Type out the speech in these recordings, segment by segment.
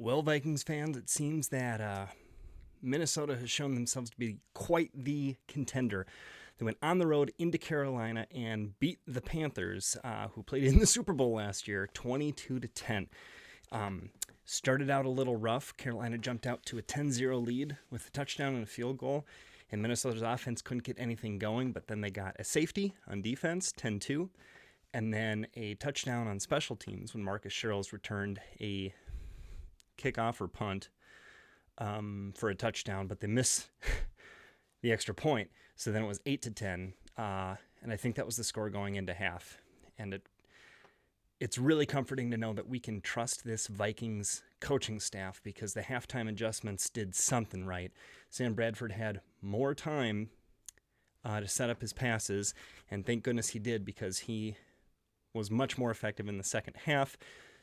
Well, Vikings fans, it seems that Minnesota has shown themselves to be quite the contender. They went on the road into Carolina and beat the Panthers, who played in the Super Bowl last year, 22-10. Started out a little rough. Carolina jumped out to a 10-0 lead with a touchdown and a field goal, and Minnesota's offense couldn't get anything going, but then they got a safety on defense, 10-2, and then a touchdown on special teams when Marcus Sherrills returned a kickoff or punt for a touchdown, but they missed the extra point. So then it was 8-10, and I think that was the score going into half. And it's really comforting to know that we can trust this Vikings coaching staff because the halftime adjustments did something right. Sam Bradford had more time to set up his passes, and thank goodness he did because he was much more effective in the second half.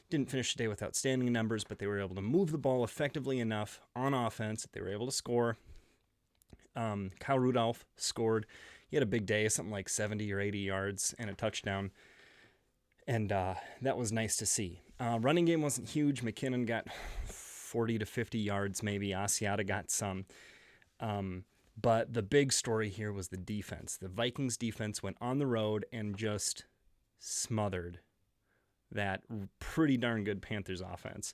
Didn't finish the day with outstanding numbers, but they were able to move the ball effectively enough on offense that they were able to score. Kyle Rudolph scored. He had a big day, something like 70 or 80 yards and a touchdown. And that was nice to see. Running game wasn't huge. McKinnon got 40 to 50 yards maybe. Asiata got some. But the big story here was the defense. The Vikings defense went on the road and just smothered that pretty darn good Panthers offense.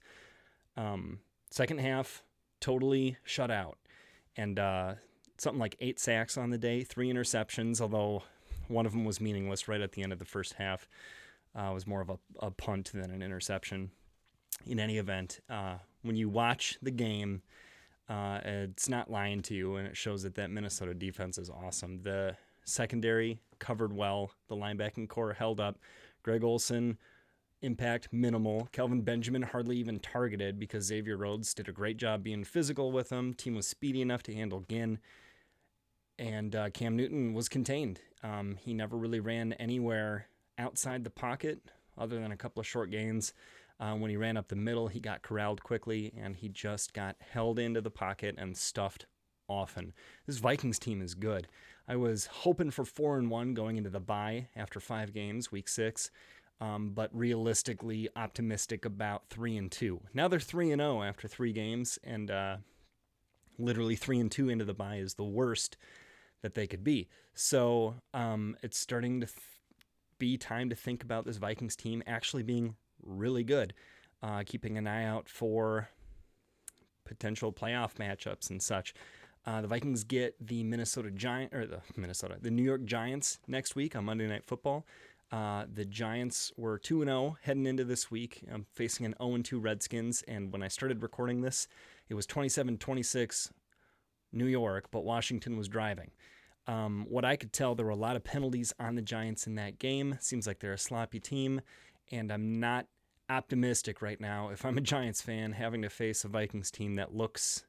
Second half, totally shut out. And something like 8 sacks on the day, 3 interceptions, although one of them was meaningless right at the end of the first half. It was more of a punt than an interception. In any event, when you watch the game, it's not lying to you, and it shows that Minnesota defense is awesome. The secondary covered well. The linebacking core held up. Greg Olsen, impact minimal. Kelvin Benjamin hardly even targeted because Xavier Rhodes did a great job being physical with him. Team was speedy enough to handle Ginn. And Cam Newton was contained. He never really ran anywhere outside the pocket other than a couple of short gains. When he ran up the middle, he got corralled quickly, and he just got held into the pocket and stuffed often. This Vikings team is good. I was hoping for 4-1 going into the bye after 5 games, week 6. But realistically optimistic about 3-2. Now they're 3-0 after 3 games, and literally 3-2 into the bye is the worst that they could be. So it's starting to be time to think about this Vikings team actually being really good, keeping an eye out for potential playoff matchups and such. The Vikings get the the New York Giants next week on Monday Night Football. The Giants were 2-0 heading into this week, facing an 0-2 Redskins, and when I started recording this, it was 27-26 New York, but Washington was driving. What I could tell, there were a lot of penalties on the Giants in that game. Seems like they're a sloppy team, and I'm not optimistic right now, if I'm a Giants fan, having to face a Vikings team that looks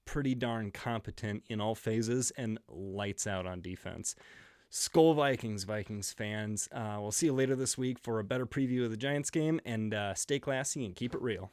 pretty darn competent in all phases and lights out on defense. Skol Vikings, Vikings fans. We'll see you later this week for a better preview of the Giants game, and stay classy and keep it real.